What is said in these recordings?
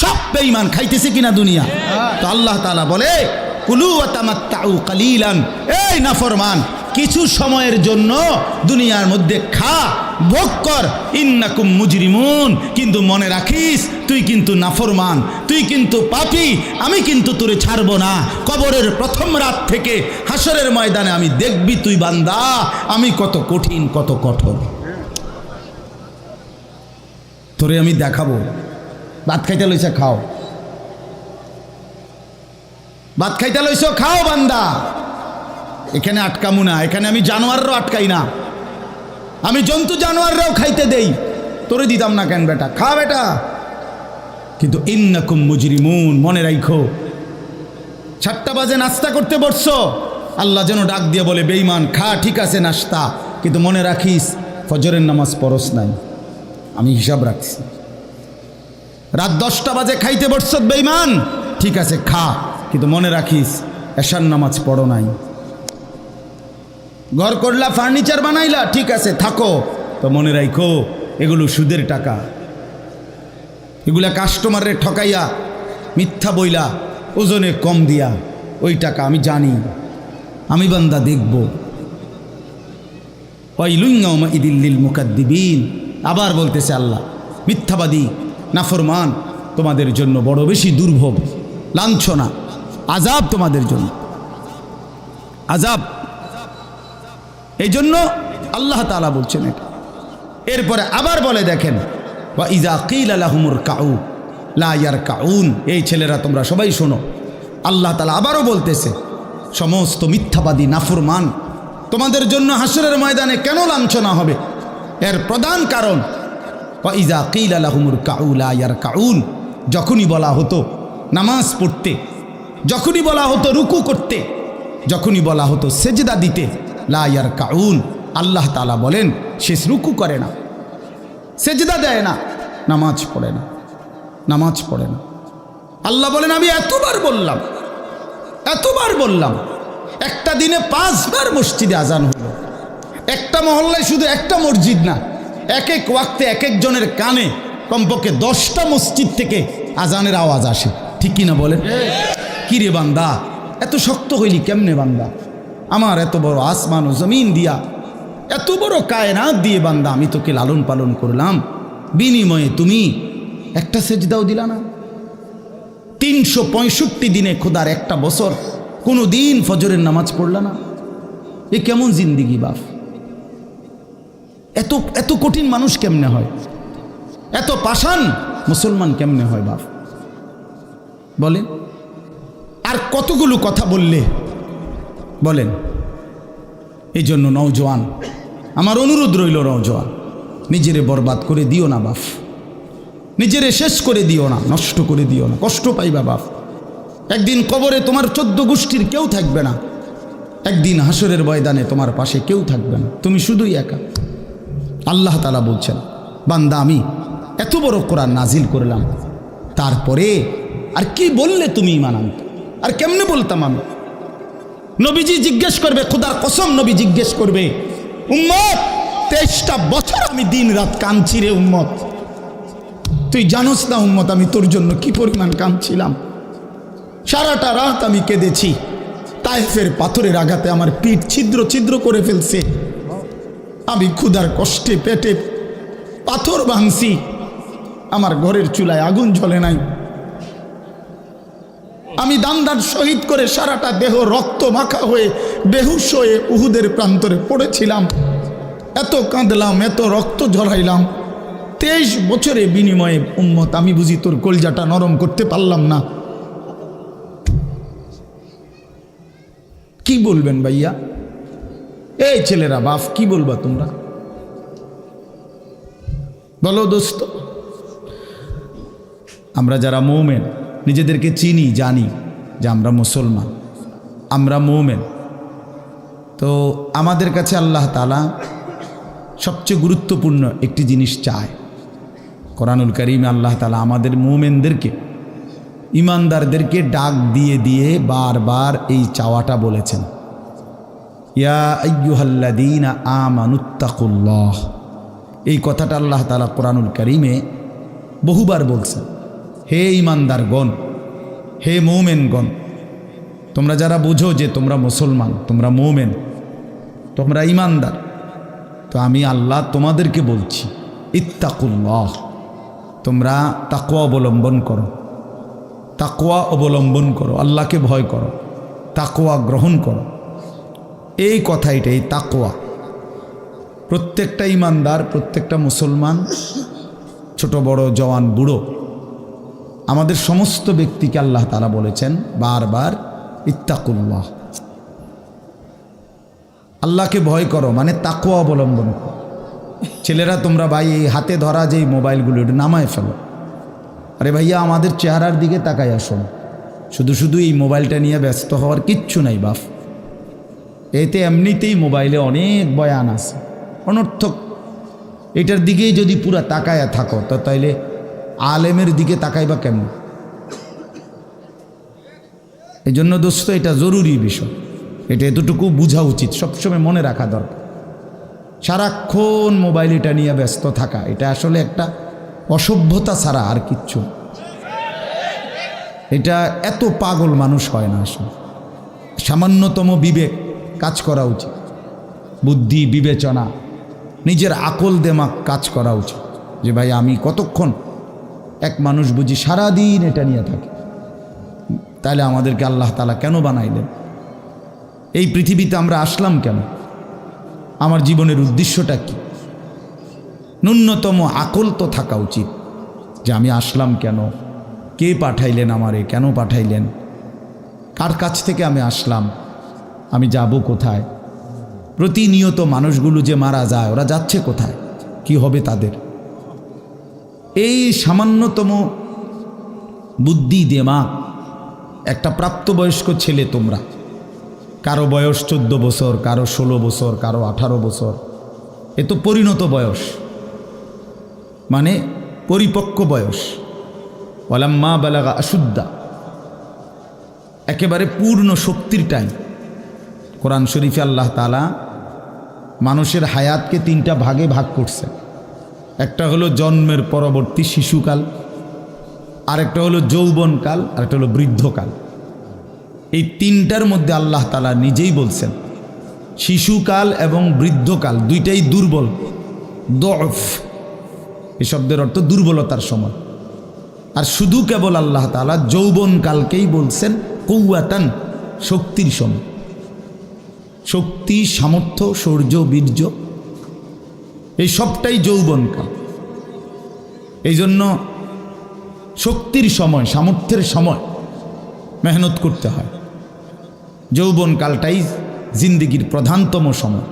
সব বেঈমান খাইতেছে কিনা দুনিয়া। তো আল্লাহ তাআলা বলে কুলু ওয়া তামাত্তাউ কালিলান, এই নাফরমান কিছু সময়ের জন্য দুনিয়ার মধ্যে খা, ভোগ কর, ইন্নাকুম মুজরিমুন, কিন্তু মনে রাখিস তুই কিন্তু নাফরমান, তুই কিন্তু পাপী, আমি কিন্তু তোরে ছাড়বো না। কবরের প্রথম রাত থেকে হাসরের ময়দানে আমি দেখবি তুই বান্দা আমি কত কঠিন কত কঠোর, তোরে আমি দেখাবো। ভাত খাইতে লইছ খাও, ভাত খাইতে লইছ খাও বান্দা, এখানে আটকামু না, এখানে আমি জানোয়াররাও আটকাই না, আমি জন্তু জানোয়াররাও খাইতে দেই, তোরে দিতাম না কেন বেটা, খা বেটা। কিন্তু ইন্নাকুম মুজরিমুন, মনে রাখো 7টা বাজে নাস্তা করতে বসছো, আল্লাহ যেন ডাক দিয়ে বলে বেঈমান খা, ঠিক আছে নাস্তা, কিন্তু মনে রাখিস ফজরের নামাজ পড়স নাই, আমি হিসাব রাখছি। রাত 10টা বাজে খাইতে বসছ বেঈমান, ঠিক আছে খা, কিন্তু মনে রাখিস এশার নামাজ পড়ো নাই। ঘর করলা, ফার্নিচার বানাইলা, ঠিক আছে থাকো, তো মনে রাখো এগুলো সুদের টাকা, এগুলা কাস্টমারের ঠকাইয়া মিথ্যা বইলা ওজনে কম দিয়া ওই টাকা আমি জানি, আমি বান্দা দেখব। ওয়াইলুন ইয়াউমাইযিল লিল মুকাদ্দিবিন, আবার বলতেছে আল্লাহ মিথ্যাবাদী নাফরমান তোমাদের জন্য বড় বেশি দুর্ভোগ, লাঞ্ছনা, আযাব তোমাদের জন্য, আযাব। এই জন্য আল্লাহ তাআলা বলছেন এটা। এরপরে আবার বলে দেখেন ওয়া ইযা কিলা লাহুমুর কাউ লা ইয়ারকাউন, এই ছেলেরা তোমরা সবাই শোনো, আল্লাহ তাআলা আবারও বলতেছে সমস্ত মিথ্যাবাদী নাফরমান তোমাদের জন্য হাসরের ময়দানে কেন লাঞ্ছনা হবে, এর প্রধান কারণ ওয়া ইযা কিলা লাহুমুর কাউ লা ইয়ারকাউন, যখনই বলা হতো নামাজ পড়তে, যখনই বলা হতো রুকু করতে, যখনই বলা হতো সেজদা দিতে, লা ইয়ারকাউন, আল্লাহ তাআলা বলেন সে রুকু করে না, সেজদা দেয় না, নামাজ পড়ে না, নামাজ পড়ে না। আল্লাহ বলেন আমি এতবার বললাম, এতবার বললাম, একটা দিনে 5 বার মসজিদে আজান হলো, একটা মহল্লায় শুধু একটা মসজিদ না, এক এক ওয়াক্তে এক একজনের কানে কমপক্ষে 10টা মসজিদ থেকে আজানের আওয়াজ আসে, ঠিক কিনা বলেন? কি রে বান্দা এত শক্ত হইলি কেমনে বান্দা, আমার এত বড় আসমান ও জমিন দিয়া, এত বড় কায়নাত দিয়ে বান্দা আমি তোকে লালন পালন করলাম, বিনিময়ে তুমি একটা সেজদাও দিলা না। 365 দিনে খোদার একটা বছর কোনো দিন ফজরের নামাজ পড়লা না, এ কেমন জিন্দিগি বাপ? এত এত কঠিন মানুষ কেমনে হয়, এত পাষাণ মুসলমান কেমনে হয় বাপ বলেন? আর কতগুলো কথা বললে বলেন? এই জন্য নওজোয়ান, আমার অনুরোধ রইল, নওজোয়ান নিজেরে বরবাদ করে দিও না বাপ, নিজেরে শেষ করে দিও না, নষ্ট করে দিও না, কষ্ট পাইবা বাপ। একদিন কবরে তোমার 14 গোষ্ঠীর কেউ থাকবে না, একদিন হাসরের ময়দানে তোমার পাশে কেউ থাকবে না, তুমি শুধুই একা। আল্লাহ তাআলা বলছেন বান্দা আমি এত বড় কোরআন নাজিল করলাম, তারপরে আর কি বললে তুমি ঈমান আনতে? আর কেমনে বলতাম আমি? নবীজি জিজ্ঞেস করবে, খোদার কসম নবী জিজ্ঞেস করবে, উম্মত 23টা বছর আমি দিন রাত কাঁদছি রে উম্মত, তুই জানোস না উম্মত আমি তোর জন্য কি পরিমাণ কাঁদছিলাম, সারাটা রাত আমি কেঁদেছি, তায়েফের পাথরের আঘাতে আমার পিঠ ছিদ্র ছিদ্র করে ফেলছে, আমি ক্ষুধার কষ্টে পেটে পাথর ভাঙছি, আমার ঘরের চুলায় আগুন জ্বলে নাই, আমি দান্দার শহীদ করে সারাটা দেহ রক্ত মাখা হয়ে বেহুশ হয়ে উহুদের প্রান্তরে পড়েছিলাম, এত কাঁদলাম, এত রক্ত ঝরাইলাম, 23 বছরে বিনিময়ে উম্মত আমি বুঝি তোর কলজাটা নরম করতে পারলাম না। কি বলবেন ভাইয়া? এই ছেলেরা বাপ কি বলবা তোমরা বলো দোস্ত? আমরা যারা মুমিন নিজেদেরকে চিনি, জানি যে আমরা মুসলমান, আমরা মুমিন, তো আমাদের কাছে আল্লাহ তাআলা সবচেয়ে গুরুত্বপূর্ণ একটি জিনিস চায়। কোরআনুল কারীমে আল্লাহ তাআলা আমাদের মুমিনদেরকে, ইমানদারদেরকে ডাক দিয়ে দিয়ে বারবার এই চাওয়াটা বলেছেন, ইয়া আইয়ুহাল্লাযীনা আমানুত্তাকুল্লাহ। এই কথাটা আল্লাহ তাআলা কোরআনুল কারীমে বহুবার বলছেন, হে ঈমানদারগণ, হে মুমিনগণ, তোমরা যারা বুঝো যে তোমরা মুসলমান, তোমরা মুমিন, তোমরা ঈমানদার, তো আমি আল্লাহ তোমাদেরকে বলছি, ইত্তাকুল্লাহ, তোমরা তাকওয়া অবলম্বন করো, তাকওয়া অবলম্বন করো, আল্লাহকে ভয় করো, তাকওয়া গ্রহণ করো। এই কথাইটা, এই তাকওয়া প্রত্যেকটা ঈমানদার, প্রত্যেকটা মুসলমান, ছোট বড়, জওয়ান বুড়ো, আমাদের সমস্ত ব্যক্তিকে আল্লাহ তাআলা বলেছেন বারবার, ইত্তাকুল্লাহ, আল্লাহকে ভয় করো, মানে তাকওয়া অবলম্বন করো। ছেলেরা তোমরা ভাই এই হাতে ধরা যেই মোবাইলগুলো, এটা নামায় ফেলো। আরে ভাইয়া, আমাদের চেহারার দিকে তাকাই আসুন, শুধু শুধু এই মোবাইলটা নিয়ে ব্যস্ত হওয়ার কিচ্ছু নাই বাপ। এতে এমনিতেই মোবাইলে অনেক বয়ান আছে অনর্থক, এটার দিকেই যদি পুরা তাকায়া থাকো তো তাইলে আলেমের দিকে তাকাইবা কেমন? এই জন্য দোস্ত, এটা জরুরি বিষয়, এটা এতটুকু বোঝা উচিত, সবসময় মনে রাখা দরকার। সারাক্ষণ মোবাইল এটা নিয়ে ব্যস্ত থাকা, এটা আসলে একটা অসভ্যতা ছাড়া আর কিচ্ছু। এটা এত পাগল মানুষ হয় না আসলে। সামান্যতম বিবেক কাজ করা উচিত, বুদ্ধি বিবেচনা, নিজের আকল দেমাগ কাজ করা উচিত, যে ভাই আমি কতক্ষণ। এক মানুষ বুঝি সারাদিন এটা নিয়ে থাকে, তাহলে আমাদেরকে আল্লাহ তাআলা কেন বানাইলেন? এই পৃথিবীতে আমরা আসলাম কেন? আমার জীবনের উদ্দেশ্যটা কি? ন্যূনতম আকল তো থাকা উচিত যে আমি আসলাম কেন, কে পাঠাইলেন আমারে, কেন পাঠাইলেন, কার কাছ থেকে আমি আসলাম, আমি যাব কোথায়। প্রতিনিয়ত মানুষগুলো যে মারা যায়, ওরা যাচ্ছে কোথায়, কি হবে তাদের? এই সামান্যতম বুদ্ধি দিমাগ একটা প্রাপ্তবয়স্ক ছেলে, তোমরা কারো বয়স 14 বছর, কারো 16 বছর, কারো 18 বছর, এ তো পরিণত বয়স, মানে পরিপক্ক বয়স। ওয়ালাম্মা বালাগা আশুদ্দা, একেবারে পূর্ণ শক্তির টাইম। কোরআন শরীফে আল্লাহ তাআলা মানুষের হায়াতকে 3টা ভাগে ভাগ করছে। একটা হলো জন্মের পরবর্তী শিশুকাল, আরেকটা হলো যৌবনকাল, আরেকটা হলো বৃদ্ধকাল। এই 3টার মধ্যে আল্লাহ তাআলা নিজেই বলছেন শিশুকাল এবং বৃদ্ধকাল দুইটাই দুর্বল, দফ, এই শব্দের অর্থ দুর্বলতার সময়। আর শুধু কেবল আল্লাহ তাআলা যৌবনকালকেই বলছেন কুওয়াতান, শক্তির সময়। শক্তি, সামর্থ্য, শৌর্য, বীর্য, এই সবটাই যৌবনকাল। এই জন্য শক্তির সময়, সামর্থ্যের সময় মেহনত করতে হয়। যৌবনকালটাই জিন্দেগির প্রধানতম সময়।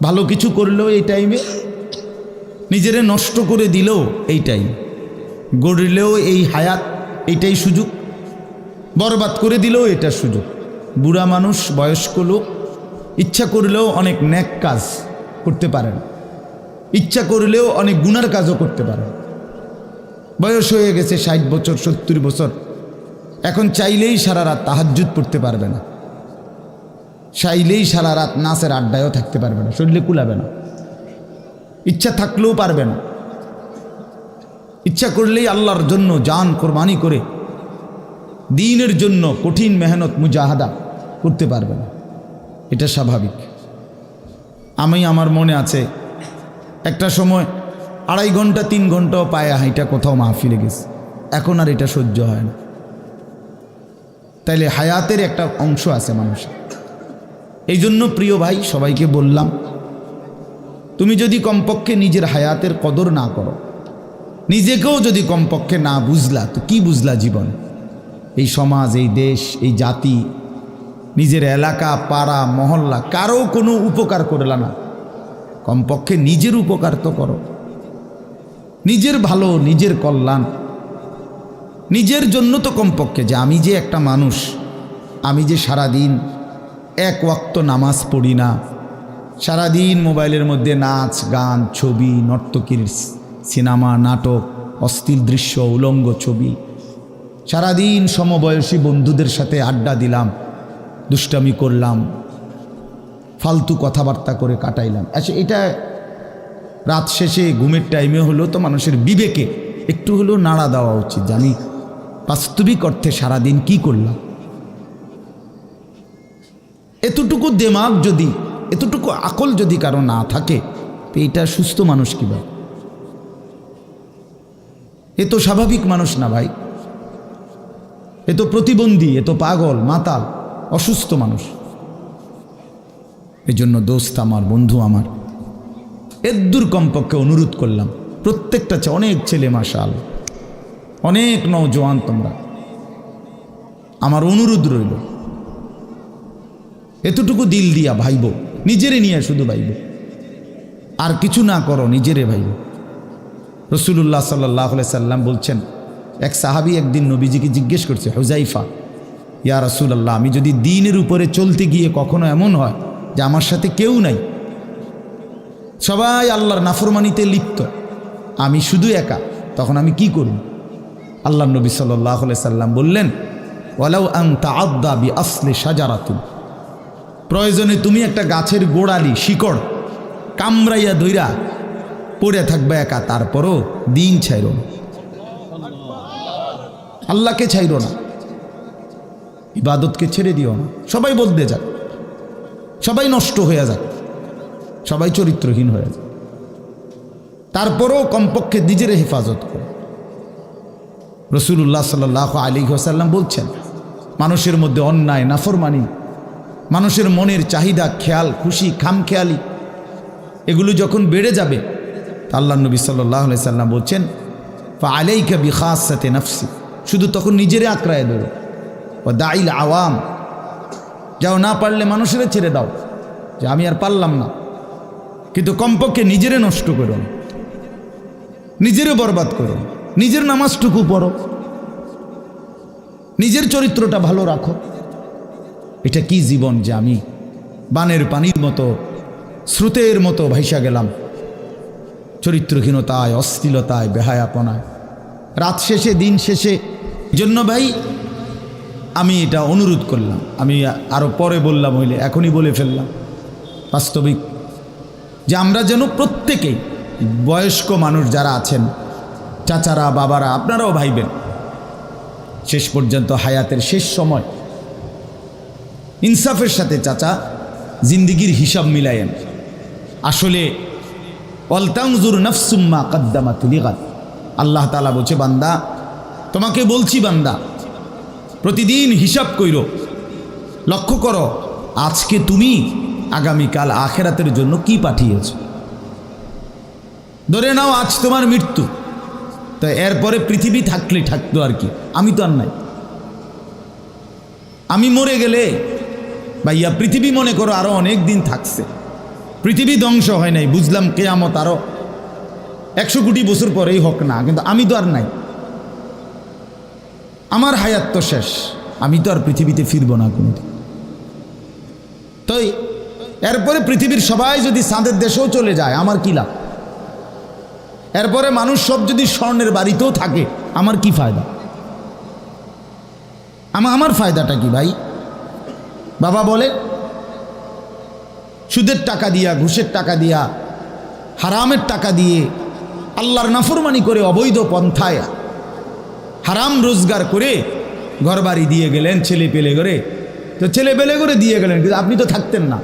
ভালো কিছু করলেও এই টাইমে, নিজেরে নষ্ট করে দিলেও এই টাইম, গড়লেও এই হায়াত, এইটাই সুযোগ, বরবাদ করে দিলেও এটা সুযোগ। বুড়া মানুষ, বয়স্ক লোক ইচ্ছা করলেও অনেক নেক কাজ করতে পারেন, ইচ্ছা করলেও অনেক গুনার কাজও করতে পারেন। বয়স হয়ে গেছে 60 বছর, 70 বছর, এখন চাইলেই সারা রাত তাহাজ্জুদ পড়তে পারবে না, চাইলেই সারা রাত নাচের আড্ডায়ও থাকতে পারবে না, শরীরে কুলাবে না, ইচ্ছা থাকলেও পারবে না। ইচ্ছা করলেই আল্লাহর জন্য জান কোরবানি করে দ্বীনের জন্য কঠিন মেহনত মুজাহাদা করতে পারবে না, এটা স্বাভাবিক। আমার মনে আছে একটা সময় 2.5 ঘন্টা 3 ঘন্টাও পায়ে হাইটা কোথাও মাহফিলে গেছে, এখন আর এটা সহ্য হয় না। তাইলে হায়াতের একটা অংশ আছে মানুষের। এই জন্য প্রিয় ভাই, সবাইকে বললাম, তুমি যদি কমপক্ষে নিজের হায়াতের কদর না করো, নিজেকেও যদি কমপক্ষে না বুঝলা, তো কি বুঝলা জীবন? এই সমাজ, এই দেশ, এই জাতি, নিজের এলাকা, পাড়া, মহল্লা, কারো কোনো উপকার করলা না, কমপক্ষে নিজের উপকার তো করো। নিজের ভালো, নিজের কল্যাণ, নিজের জন্য তো কমপক্ষে, যে আমি যে একটা মানুষ, আমি যে সারাদিন 1 ওয়াক্ত নামাজ পড়ি না, সারাদিন মোবাইলের মধ্যে নাচ গান, ছবি, নর্তকীর সিনেমা, নাটক, অশ্লীল দৃশ্য, উলঙ্গ ছবি, সারাদিন সমবয়সী বন্ধুদের সাথে আড্ডা দিলাম, দুষ্টামি করলাম, ফালতু কথাবার্তা করে কাটাইলাম। আচ্ছা, এটা রাত শেষে ঘুমের টাইমে হলো তো মানুষের বিবেকে একটু হলেও নাড়া দেওয়া উচিত, জানি বাস্তবিক অর্থে সারাদিন কি করলাম। এতটুকু দেমাগ যদি, এতটুকু আকল যদি কারো না থাকে, তো এটা সুস্থ মানুষ কি ভাই? এ তো স্বাভাবিক মানুষ না ভাই, এ তো প্রতিবন্ধী, এ তো পাগল, মাতাল, অসুস্থ মানুষ। এজন্য দোস্ত আমার, বন্ধু আমার, এদ্দুর কমপক্ষে অনুরোধ করলাম, প্রত্যেকটা অনেক ছেলে মাশাআল্লাহ, অনেক নওজোয়ান তোমরা, আমার অনুরোধ রইল এতটুকু দিল দিয়া ভাইব, নিজেরে নিয়ে শুধু ভাইব, আর কিছু না করো, নিজেরে ভাইব। রাসূলুল্লাহ সাল্লাল্লাহু আলাইহি সাল্লাম বলছেন, এক সাহাবী একদিন নবীজিকে জিজ্ঞেস করছে, হুযাইফা, ইয়া রাসূলুল্লাহ, আমি যদি দ্বীনের উপরে চলতে গিয়ে কখনো এমন হয় যে আমার সাথে কেউ নাই, সবাই আল্লাহর নাফরমানিতে লিপ্ত, আমি শুধু একা, তখন আমি কি করব? আল্লাহর নবী সাল্লাল্লাহু আলাইহি সাল্লাম বললেন, ওয়ালাউ আন তাআদ্দা বিআসলি শাজারাতিন, প্রয়োজনে তুমি একটা গাছের গোড়ালি, শিকড় কামড়াইয়া ধইরা পড়ে থাকবে একা, তারপরও দিন ছাইরো না, আল্লাহকে ছাইরো না, ইবাদতকে ছেড়ে দিও না। সবাই বদলে যাক, সবাই নষ্ট হয়ে যাক, সবাই চরিত্রহীন হয়ে যাক, তারপরেও কমপক্ষে নিজের হেফাজত করো। রাসূলুল্লাহ সাল্লাল্লাহু আলাইহি ওয়াসাল্লাম বলছেন, মানুষের মধ্যে অন্যায়, নাফরমানি, মানুষের মনের চাহিদা, খেয়াল খুশি, খামখেয়ালি, এগুলো যখন বেড়ে যাবে, আল্লাহ নবী সাল্লাল্লাহু আলাইহি সাল্লাম বলছেন, ফাআলাইকা বিখাসাতি নাফসি, শুধু তখন নিজেরে আঁকড়ায় ধরো, ও দাইল আওয়াম, যাও, না পারলে মানুষের ছেড়ে দাও যে আমি আর পারলাম না, কিন্তু কমপক্ষে নিজেরে নষ্ট করো না, নিজেরে বরবাদ করো, নিজের নামাজটুকু পড়ো, নিজের চরিত্রটা ভালো রাখো। এটা কি জীবন যে আমি বানের পানির মতো, স্রোতের মতো ভাইসা গেলাম, চরিত্রহীনতায়, অশ্লীলতায়, বেহায়াপনায়, রাত শেষে, দিন শেষে। জন্য ভাই আমি এটা অনুরোধ করলাম, আমি আরও পরে বললাম হইলে এখনই বলে ফেললাম, বাস্তবিক যে আমরা যেন প্রত্যেকেই, বয়স্ক মানুষ যারা আছেন, চাচারা, বাবারা, আপনারাও ভাইবেন, শেষ পর্যন্ত হায়াতের শেষ সময় ইনসাফের সাথে চাচা জিন্দিগির হিসাব মিলায়েন। আসলে ওয়ালতানজুর নাফসুম মা কদ্দামাত লিগাদ, আল্লাহ তাআলা বলছে, বান্দা তোমাকে বলছি, বান্দা প্রতিদিন হিসাব কইরো, লক্ষ্য করো আজকে তুমি আগামীকাল আখেরাতের জন্য কি পাঠিয়েছ। ধরে নাও আজ তোমার মৃত্যু, তো এরপরে পৃথিবী থাকলে থাকতো আর কি, আমি তো আর নাই। আমি মরে গেলে ভাইয়া পৃথিবী মনে করো আরো অনেক দিন থাকছে, পৃথিবী ধ্বংস হয় নাই, বুঝলাম কিয়ামত আরো 100 কোটি বছর পরেই হোক না, কিন্তু আমি তো আর নাই, আমার হায়াত তো শেষ, আমি তো আর পৃথিবীতে ফিরব না কোনোদিন। তো এরপরে পৃথিবীর সবাই যদি চাঁদের দেশেও চলে যায়, আমার কি লাভ? এরপরে মানুষ সব যদি স্বর্ণের বাড়িতেও থাকে, আমার কি ফায়দা? আমার ফায়দাটা কি ভাই? বাবা বলে, সুদের টাকা দিয়া, ঘুষের টাকা দিয়া, হারামের টাকা দিয়ে, আল্লাহর নাফরমানি করে, অবৈধ পন্থায় হারাম রোজগার করে ঘরবাড়ি দিয়ে গেলেন, ছেলে পেলে করে, তো ছেলে পেলে করে দিয়ে গেলেন, কিন্তু আপনি তো থাকতেন না,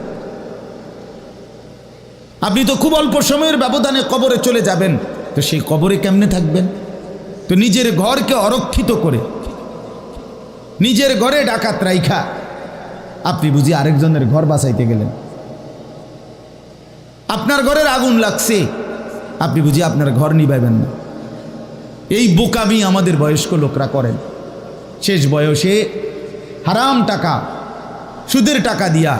আপনি তো খুব অল্প সময়ের ব্যবধানে কবরে চলে যাবেন, তো সেই কবরে কেমনে থাকবেন? তো নিজের ঘরকে অরক্ষিত করে, নিজের ঘরে ডাকাত রাইখা আপনি বুঝি আরেকজনের ঘর বাঁচাইতে গেলেন। আপনার ঘরের আগুন লাগছে, আপনি বুঝি আপনার ঘর নিভাইবেন না। এই বোকামি আমাদের বয়স্ক লোকরা করেন। শেষ বয়সে হারাম টাকা, সুদের টাকা দিয়া,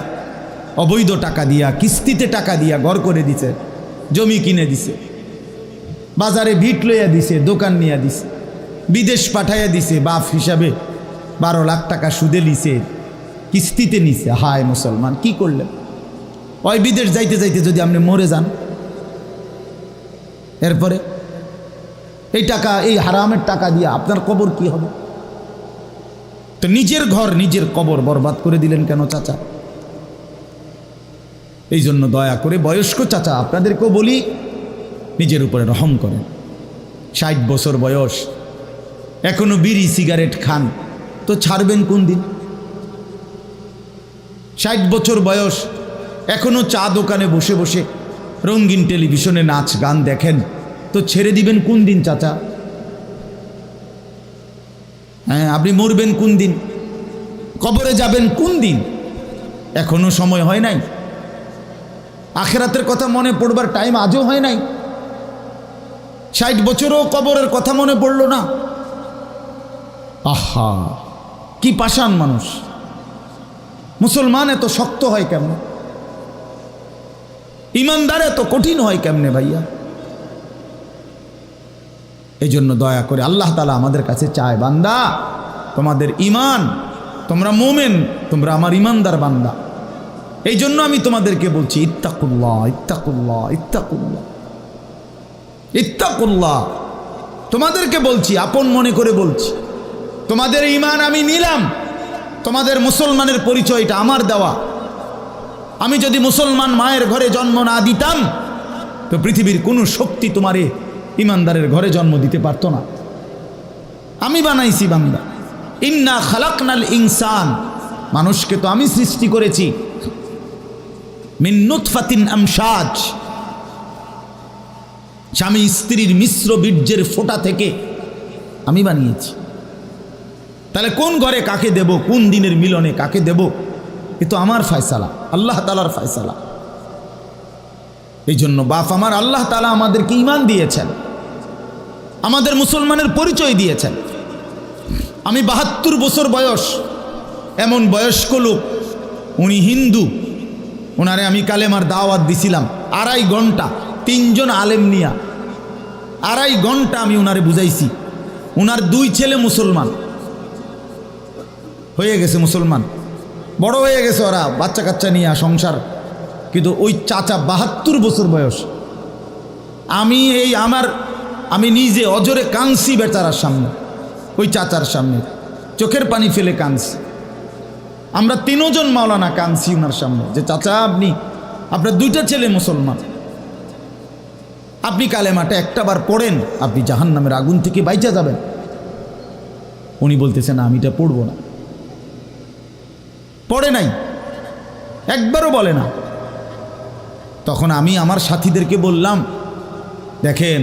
অবৈধ টাকা দিয়া, কিস্তিতে টাকা দিয়া ঘর করে দিছে, জমি কিনে দিছে, বাজারে ভিট লইয়া দিছে, দোকান নিয়ে দিছে, বিদেশ পাঠাইয়া দিছে, বাপ হিসাবে 12 লাখ টাকা সুদে নিছে, কিস্তিতে নিছে। হায় মুসলমান, কি করলেন? ওই বিদেশ যাইতে যাইতে যদি আপনি মরে যান, এরপরে এই টাকা, এই হারামের টাকা দিয়ে আপনার কবর কি হবে? তো নিজের ঘর, নিজের কবর বরবাদ করে দিলেন কেন চাচা? এই জন্য দয়া করে বয়স্ক চাচা আপনাদেরকেও বলি, নিজের উপরে রহম করেন, 60 বছর বয়স, এখনো বিড়ি সিগারেট খান, তো ছাড়বেন কোন দিন? 60 বছর বয়স, এখনো চা দোকানে বসে বসে রঙিন টেলিভিশনে নাচ গান দেখেন, তো ছেড়ে দিবেন কোন দিন চাচা? হ্যাঁ, আপনি মরবেন কোন দিন? কবরে যাবেন কোন দিন? এখনো সময় হয় নাই। আখিরাতের কথা মনে পড়বার টাইম আজও হয় নাই। 60 বছরও কবরের কথা মনে পড়লো না। আহা, কি পাষাণ মানুষ! মুসলমান এত শক্ত হয় কেমনে? ইমানদার এত কঠিন হয় কেমনে ভাইয়া? এই জন্য দয়া করে আল্লাহ তাআলা আমাদের কাছে চায়, বান্দা তোমাদের ইমান, তোমরা মোমেন, তোমরা আমার ইমানদার বান্দা। এই জন্য আমি তোমাদেরকে বলছি ইত্তাকুল্লাহ, ইত্তাকুল্লাহ, ইত্তাকুল্লাহ, ইত্তাকুল্লাহ। তোমাদেরকে বলছি, আপন মনে করে বলছি, তোমাদের ইমান আমি নিলাম। তোমাদের মুসলমানের পরিচয়টা আমার দেওয়া। আমি যদি মুসলমান মায়ের ঘরে জন্ম না দিতাম, তো পৃথিবীর কোনো শক্তি তোমারে ইমানদারের ঘরে জন্ম দিতে পারতো না। আমি বানাইছি বান্দা। ইন্না খালাকনাল ইনসান, মানুষকে তো আমি সৃষ্টি করেছি মিন নুতফাতিন আমশাজ, স্বামী স্ত্রীর মিশ্র বীর্যের ফোঁটা থেকে আমি বানিয়েছি। তাহলে কোন ঘরে কাকে দেব, কোন দিনের মিলনে কাকে দেব, এ তো আমার ফয়সালা, আল্লাহ তাআলার ফয়সালা। এই জন্য বাপ আমার, আল্লাহ তাআলা আমাদেরকে ঈমান দিয়েছেন, আমাদের মুসলমানের পরিচয় দিয়েছেন। আমি 72 বছর বয়স, এমন বয়স্ক লোক, উনি হিন্দু, ওনারে আমি কালেমার দাওয়াত দিছিলাম 2.5 ঘন্টা, 3 জন আলেম নিয়া 2.5 ঘন্টা আমি ওনারে বুঝাইছি। ওনার 2 ছেলে মুসলমান হয়ে গেছে, মুসলমান বড় হয়ে গেছে, ওরা বাচ্চা কাচ্চা নিয়ে সংসার। কিন্তু ওই চাচা 72 বছর বয়স, আমি নিজে অজরে কাঁদছি বেচারার সামনে, ওই চাচার সামনে চোখের পানি ফেলে কাঁদছি। আমরা 3 জন মাওলানা কাঁদছি ওনার সামনে, যে চাচা আপনার 2টা ছেলে মুসলমান, আপনি কালেমাটা একটাবার পড়েন, আপনি জাহান্নামের আগুন থেকে বাইচা যাবেন। উনি বলতেছেন আমি এটা পড়বো না, পড়ে নাই, একবারও বলে না। তখন আমি আমার সাথীদেরকে বললাম, দেখেন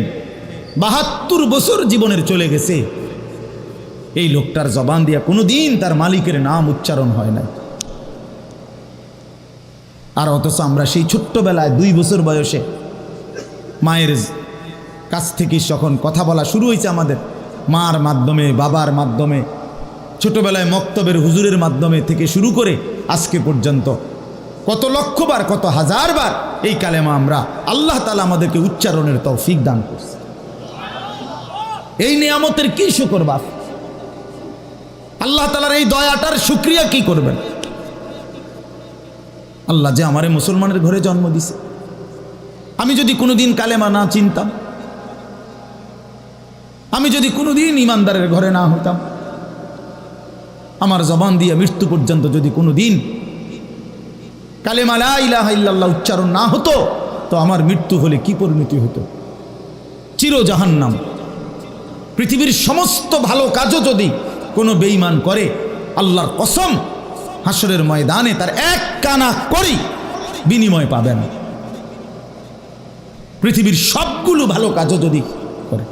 72 বছর জীবনের চলে গেছে, এই লোকটার জবান দিয়া কোনোদিন তার মালিকের নাম উচ্চারণ হয় না। আর অথচ আমরা সেই ছোট্টবেলায় 2 বছর বয়সে মায়ের কাছ থেকে যখন কথা বলা শুরু হয়েছে, আমাদের মার মাধ্যমে, বাবার মাধ্যমে, ছোটবেলায় মক্তবের হুজুরের মাধ্যমে থেকে শুরু করে আজকে পর্যন্ত কত লক্ষবার, কত হাজারবার এই কালেমা আমরা, আল্লাহ তাআলা আমাদেরকে উচ্চারণের তৌফিক দান করছে। এই নিয়ামতের কি শুকর বাপ? আল্লাহ তাআলার এই দয়াটার শুকরিয়া কি করবেন? আল্লাহ যে আমারে মুসলমানের ঘরে জন্ম দিছে। আমি যদি কোনোদিন কালেমা না চিনতাম, আমি যদি কোনোদিন ইমানদারের ঘরে না হতাম, আমার জবান দিয়ে মৃত্যু পর্যন্ত যদি কোনোদিন কালেমা লা ইলাহা ইল্লাল্লাহ উচ্চারণ না হতো, তো আমার মৃত্যু হলে কি পরিণতি হতো? চির জাহান্নাম। পৃথিবীর সমস্ত ভালো কাজও যদি কোনো বেঈমান করে, আল্লাহর কসম হাসরের ময়দানে তার 1 কানা করি বিনিময় পাবে না। পৃথিবীর সবগুলো ভালো কাজও যদি করে,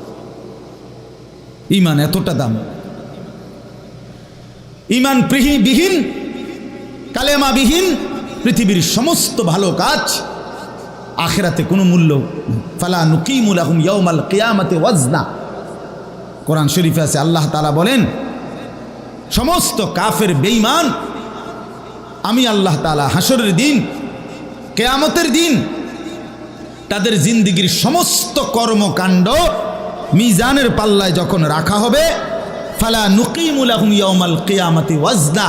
ঈমান এতটা দাম। ঈমান বিহীন, কালেমা বিহীন পৃথিবীর সমস্ত ভালো কাজ আখিরাতে কোনো মূল্য। ফালা নুকিমু লাহুম ইয়াউমাল কিয়ামাতি ওয়াজনা। কোরআন শরীফে আছে, আল্লাহ তাআলা বলেন, সমস্ত কাফের বেঈমান আমি আল্লাহ তাআলা হাসরের দিন, কিয়ামতের দিন তাদের জিন্দেগীর সমস্ত কর্মকাণ্ড মিজানের পাল্লায় যখন রাখা হবে, ফালা নুকিমু লাহুম ইয়াউমাল কিয়ামাতি ওয়াজনা,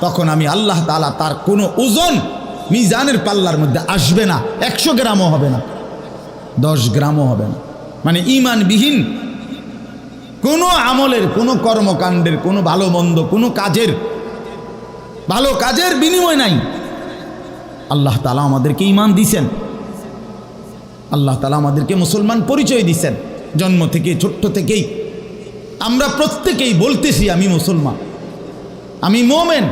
তখন আমি আল্লাহ তাআলা তার কোনো ওজন মিজানের পাল্লার মধ্যে আসবে না। 100 গ্রামও হবে না, 10 গ্রামও হবে না। মানে ঈমানবিহীন কোনো আমলের, কোনো কর্মকাণ্ডের, কোনো ভালো মন্দ, কোনো কাজের, ভালো কাজের বিনিময় নাই। আল্লাহ তাআলা আমাদেরকে ঈমান দিয়েছেন, আল্লাহ তাআলা আমাদেরকে মুসলমান পরিচয় দিয়েছেন। জন্ম থেকে ছোট্ট থেকেই আমরা প্রত্যেকেই বলতেছি আমি মুসলমান, আমি মোমেন।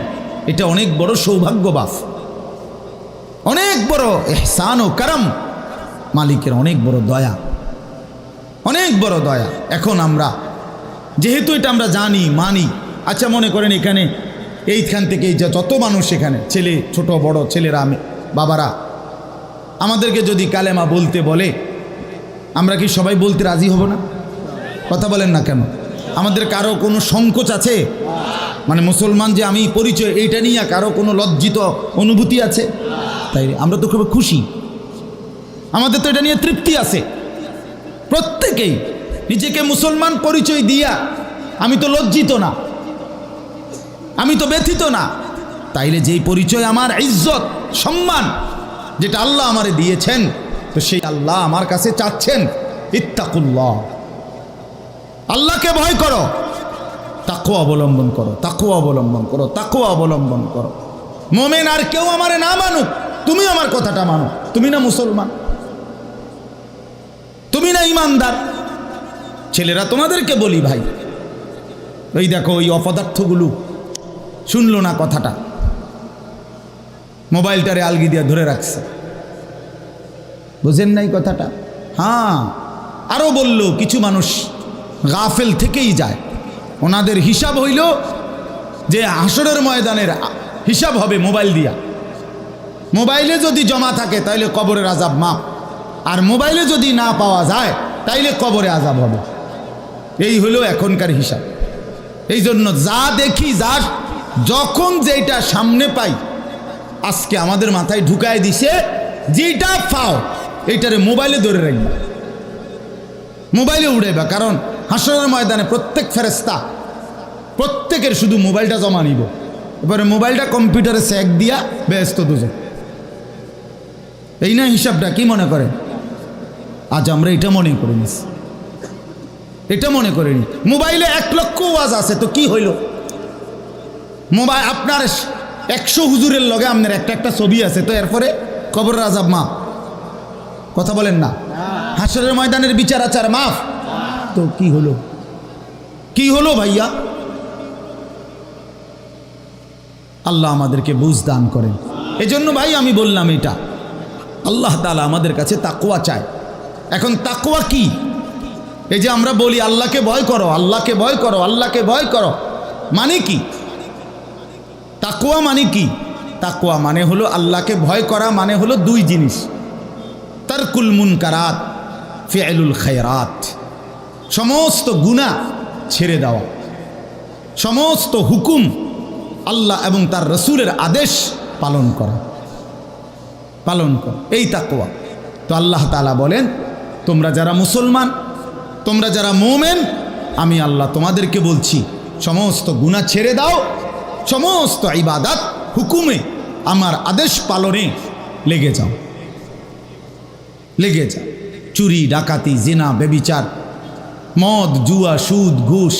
এটা অনেক বড় সৌভাগ্যবাস, অনেক বড় ইহসান ও করম, মালিকের অনেক বড় দয়া, অনেক বড় দয়া। এখন আমরা যেহেতু এটা আমরা জানি মানি, আচ্ছা মনে করেন এখানে এইখান থেকে যত মানুষ এখানে ছেলে ছোট বড় ছেলেরা বাবারা আমাদেরকে যদি কালেমা বলতে বলে আমরা কি সবাই বলতে রাজি হব না? কথা বলেন না কেন? আমাদের কারো কোনো সংকোচ আছে? মানে মুসলমান যে আমি পরিচয় এইটা নিয়ে কারো কোনো লজ্জিত অনুভূতি আছে? তাই আমরা তো খুব খুশি, আমাদের তো এটা নিয়ে তৃপ্তি আছে। প্রত্যেকেই নিজেকে মুসলমান পরিচয় দিয়া আমি তো লজ্জিত না, আমি তো ব্যথিত না। তাইলে যেই পরিচয় আমার ইজ্জত সম্মান যেটা আল্লাহ আমারে দিয়েছেন, তো সেই আল্লাহ আমার কাছে চাচ্ছেন ইত্তাকুল্লাহ, আল্লাহকে ভয় করো, তাকওয়া অবলম্বন করো, তাকওয়া অবলম্বন করো, তাকওয়া অবলম্বন করো। মোমেন আর কেউ আমারে না মানুক, তুমি আমার কথাটা মানো। তুমি না মুসলমান, তুমি না ইমানদার। ছেলেরা তোমাদেরকে বলি ভাই, ওই দেখো ওই অপদার্থগুলো শুনলো না কথাটা, মোবাইলটারে আলগি দিয়া ধরে রাখছে, বুঝেন নাই কথাটা? হ্যাঁ, আরো বলল কিছু মানুষ গাফেল থেকেই যায়, ওনাদের হিসাব হইল যে হাসরের ময়দানের হিসাব হবে মোবাইল দিয়া। মোবাইলে যদি জমা থাকে তাইলে কবরের আযাব মাপ, আর মোবাইলে যদি না পাওয়া যায় তাইলে কবরে আযাব হবে। এই হলো এখনকার হিসাব। এই জন্য যা দেখি, যা যখন যেটা সামনে পাই, আজকে আমাদের মাথায় ঢুকায় দিছে যেটা পাও এইটারে মোবাইলে ধরে রাখবা, মোবাইলে উড়াইবা। কারণ হাসরের ময়দানে প্রত্যেক ফেরেশতা প্রত্যেকের শুধু মোবাইলটা জমা নিব, এবারে মোবাইলটা কম্পিউটারে সেক দিয়া ব্যস্ত দুজন। এই না হিসাবটা? কি মনে করেন? আজ আমরা এটা মনে করি নিস, এটা মনে করিনি। মোবাইলে 1 লক্ষ ওয়াজ আছে, তো কি হইল? মোবাইল আপনার 100 হুজুরের লগে আপনার একটা ছবি আছে, তো এরপরে কবরের আযাব মাফ। কথা বলেন না? হাসরের ময়দানের বিচার আচার মাফ, তো কি হলো? কি হলো ভাইয়া? আল্লাহ আমাদেরকে বুঝ দান করেন। এজন্য ভাই আমি বললাম এটা আল্লাহ তাআলা আমাদের কাছে তাকওয়া চায়। এখন তাকওয়া কি? এই যে আমরা বলি আল্লাহকে ভয় করো, আল্লাহকে ভয় করো, আল্লাহকে ভয় করো, মানে কি? তাকওয়া মানে কি? তাকওয়া মানে হলো আল্লাহকে ভয় করা, মানে হলো 2 জিনিস, তারকুল মুনকারাত, ফি'লুল খায়রাত। সমস্ত গুনাহ ছেড়ে দেওয়া, সমস্ত হুকুম আল্লাহ এবং তার রসুলের আদেশ পালন করা, পালন করা, এই তাকওয়া। তো আল্লাহ তাআলা বলেন তোমরা যারা মুসলমান, তোমরা যারা মুমিন, আমি আল্লাহ তোমাদেরকে বলছি সমস্ত গুনাহ ছেড়ে দাও, সমস্ত ইবাদত হুকুমে আমার আদেশ পালনে লেগে যাও, লেগে যাও। চুরি ডাকাতি জিনা ব্যভিচার মদ জুয়া সুদ ঘুষ